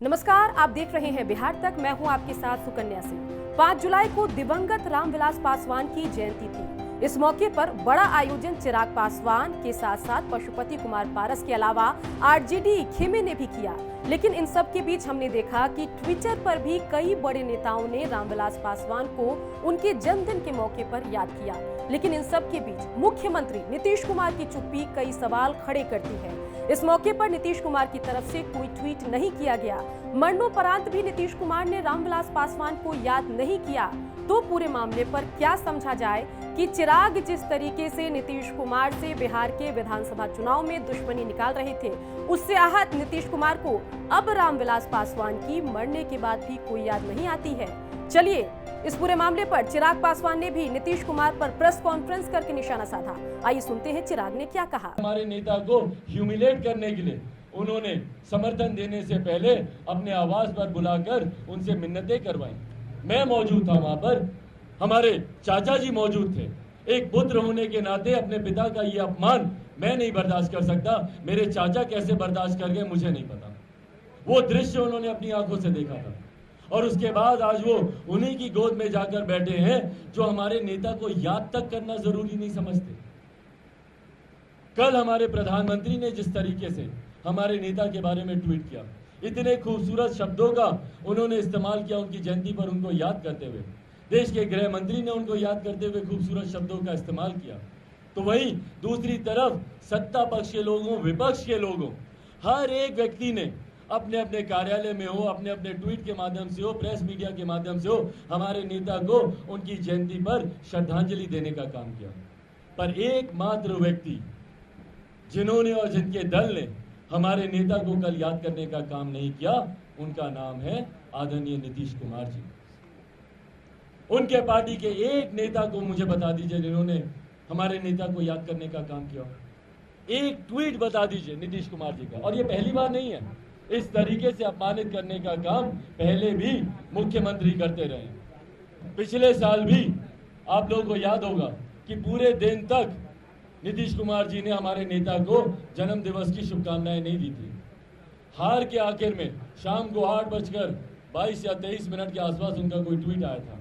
नमस्कार, आप देख रहे हैं बिहार तक। मैं हूं आपके साथ सुकन्या सिंह। 5 जुलाई को दिवंगत रामविलास पासवान की जयंती थी। इस मौके पर बड़ा आयोजन चिराग पासवान के साथ साथ पशुपति कुमार पारस के अलावा आरजेडी खेमे ने भी किया। लेकिन इन सब के बीच हमने देखा कि ट्विटर पर भी कई बड़े नेताओं ने रामविलास पासवान को उनके जन्मदिन के मौके पर याद किया। लेकिन इन सब के बीच मुख्यमंत्री नीतीश कुमार की चुप्पी कई सवाल खड़े करती है। इस मौके पर नीतीश कुमार की तरफ से कोई ट्वीट नहीं किया गया। मरणोपरांत भी नीतीश कुमार ने रामविलास पासवान को याद नहीं किया। तो पूरे मामले पर क्या समझा जाए कि चिराग जिस तरीके से नीतीश कुमार से बिहार के विधानसभा चुनाव में दुश्मनी निकाल रहे थे, उससे आहत नीतीश कुमार को अब रामविलास पासवान की मरने के बाद भी कोई याद नहीं आती है। चलिए, इस पूरे मामले पर चिराग पासवान ने भी नीतीश कुमार पर प्रेस कॉन्फ्रेंस करके निशाना साधा। आइए सुनते हैं चिराग ने क्या कहा। हमारे नेता को ह्यूमिलेट करने के लिए उन्होंने समर्थन देने से पहले अपने आवास पर बुलाकर उनसे मिन्नतें करवाई। मैं मौजूद था वहां पर, हमारे चाचा जी मौजूद थे। एक पुत्र होने के नाते अपने पिता का ये अपमान मैं नहीं बर्दाश्त कर सकता। मेरे चाचा कैसे बर्दाश्त कर गए मुझे नहीं पता। वो दृश्य उन्होंने अपनी आंखों से देखा था और उसके बाद आज वो उन्हीं की गोद में जाकर बैठे हैं जो हमारे नेता को याद तक करना जरूरी नहीं समझते। कल हमारे प्रधानमंत्री ने जिस तरीके से हमारे नेता के बारे में ट्वीट किया, इतने खूबसूरत शब्दों का उन्होंने इस्तेमाल किया उनकी जयंती पर उनको याद करते हुए। देश के गृह मंत्री ने उनको याद करते हुए खूबसूरत शब्दों का इस्तेमाल किया। तो वहीं दूसरी तरफ सत्ता पक्ष के लोगों, विपक्ष के लोगों, हर एक व्यक्ति ने अपने अपने कार्यालय में हो, अपने अपने ट्वीट के माध्यम से हो, प्रेस मीडिया के माध्यम से हो, हमारे नेता को उनकी जयंती पर श्रद्धांजलि देने का काम किया। पर एकमात्र व्यक्ति जिन्होंने और जिनके दल ने हमारे नेता को कल याद करने का काम नहीं किया, उनका नाम है आदरणीय नीतीश कुमार जी। उनके पार्टी के एक नेता को मुझे बता दीजिए जिन्होंने हमारे नेता को याद करने का काम किया। एक ट्वीट बता दीजिए नीतीश कुमार जी का। और ये पहली बार नहीं है, इस तरीके से अपमानित करने का काम पहले भी मुख्यमंत्री करते रहे। पिछले साल भी आप लोगों को याद होगा कि पूरे दिन तक नीतीश कुमार जी ने हमारे नेता को जन्म दिवस की शुभकामनाएं नहीं दी थी। हार के आखिर में शाम को 8:22 या 23 मिनट के आसपास उनका कोई ट्वीट आया था।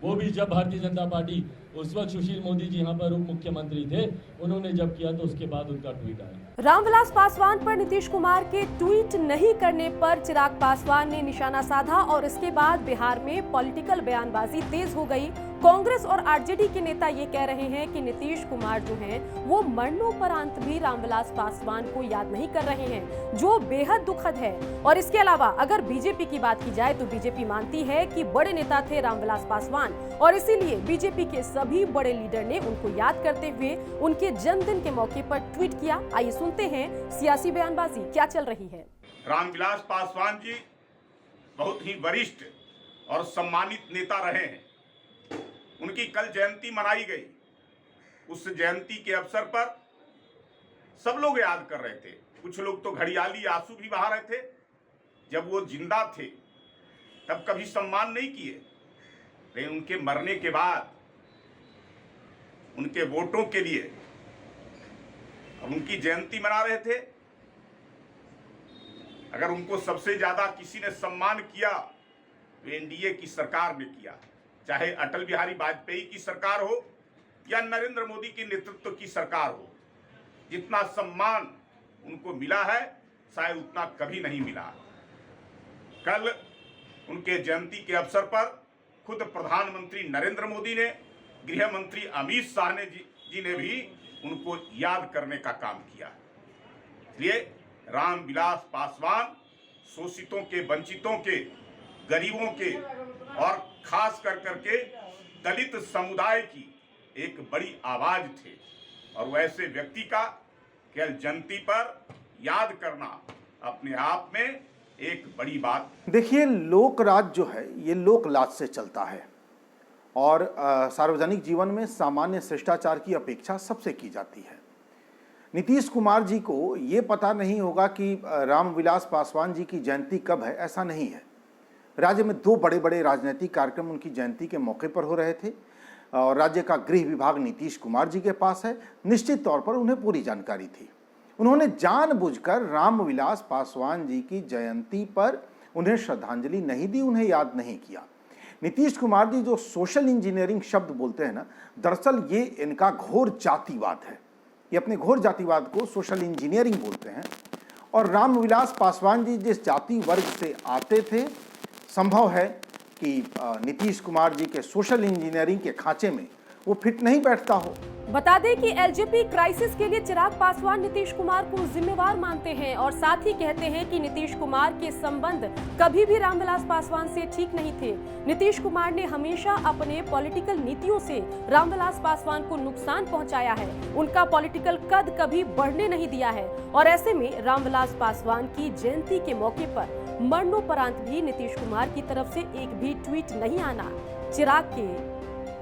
वो भी जब भारतीय जनता पार्टी, उस वक्त सुशील मोदी जी यहाँ पर उप मुख्यमंत्री थे, उन्होंने जब किया तो उसके बाद उनका ट्वीट आया। रामविलास पासवान पर नीतीश कुमार के ट्वीट नहीं करने पर चिराग पासवान ने निशाना साधा और इसके बाद बिहार में पॉलिटिकल बयानबाजी तेज हो गई। कांग्रेस और आरजेडी के नेता ये कह रहे हैं कि नीतीश कुमार जो हैं वो मरणोपरांत भी रामविलास पासवान को याद नहीं कर रहे हैं, जो बेहद दुखद है। और इसके अलावा अगर बीजेपी की बात की जाए तो बीजेपी मानती है कि बड़े नेता थे रामविलास पासवान और इसीलिए बीजेपी के सभी बड़े लीडर ने उनको याद करते हुए उनके जन्मदिन के मौके पर ट्वीट किया। आइए सुनते हैं सियासी बयानबाजी क्या चल रही है। रामविलास पासवान जी बहुत ही वरिष्ठ और सम्मानित नेता रहे हैं। उनकी कल जयंती मनाई गई। उस जयंती के अवसर पर सब लोग याद कर रहे थे। कुछ लोग तो घड़ियाली आंसू भी बहा रहे थे। जब वो जिंदा थे तब कभी सम्मान नहीं किए, लेकिन उनके मरने के बाद उनके वोटों के लिए अब उनकी जयंती मना रहे थे। अगर उनको सबसे ज्यादा किसी ने सम्मान किया तो एनडीए की सरकार ने किया, चाहे अटल बिहारी वाजपेयी की सरकार हो या नरेंद्र मोदी के नेतृत्व की सरकार हो। जितना सम्मान उनको मिला है शायद उतना कभी नहीं मिला। कल उनके जयंती के अवसर पर खुद प्रधानमंत्री नरेंद्र मोदी ने, गृह मंत्री अमित शाह ने जी ने भी उनको याद करने का काम किया। इसलिए रामविलास पासवान शोषितों के, वंचितों के, गरीबों के और खास कर करके दलित समुदाय की एक बड़ी आवाज थे और वैसे व्यक्ति का केवल जयंती पर याद करना अपने आप में एक बड़ी बात। देखिए, लोकराज जो है ये लोकलाज से चलता है और सार्वजनिक जीवन में सामान्य शिष्टाचार की अपेक्षा सबसे की जाती है। नीतीश कुमार जी को ये पता नहीं होगा कि रामविलास पासवान जी की जयंती कब है, ऐसा नहीं है। राज्य में 2 बड़े बड़े राजनीतिक कार्यक्रम उनकी जयंती के मौके पर हो रहे थे और राज्य का गृह विभाग नीतीश कुमार जी के पास है। निश्चित तौर पर उन्हें पूरी जानकारी थी उन्होंने जानबूझकर रामविलास पासवान जी की जयंती पर उन्हें श्रद्धांजलि नहीं दी, उन्हें याद नहीं किया। नीतीश कुमार जी जो सोशल इंजीनियरिंग शब्द बोलते हैं ना, दरअसल ये इनका घोर जातिवाद है। ये अपने घोर जातिवाद को सोशल इंजीनियरिंग बोलते हैं। और रामविलास पासवान जी जिस जाति वर्ग से आते थे, संभव है कि नीतीश कुमार जी के सोशल इंजीनियरिंग के खांचे में वो फिट नहीं बैठता हो। बता दें कि एलजेपी क्राइसिस के लिए चिराग पासवान नीतीश कुमार को जिम्मेवार मानते हैं और साथ ही कहते हैं कि नीतीश कुमार के संबंध कभी भी रामविलास पासवान से ठीक नहीं थे। नीतीश कुमार ने हमेशा अपने पॉलिटिकल नीतियों से रामविलास पासवान को नुकसान पहुंचाया है, उनका पॉलिटिकल कद कभी बढ़ने नहीं दिया है। और ऐसे में रामविलास पासवान की जयंती के मौके पर मरणोपरांत भी नीतीश कुमार की तरफ से एक भी ट्वीट नहीं आना चिराग के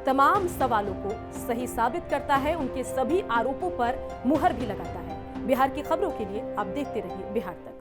तमाम सवालों को सही साबित करता है, उनके सभी आरोपों पर मुहर भी लगाता है। बिहार की खबरों के लिए आप देखते रहिए बिहार तक।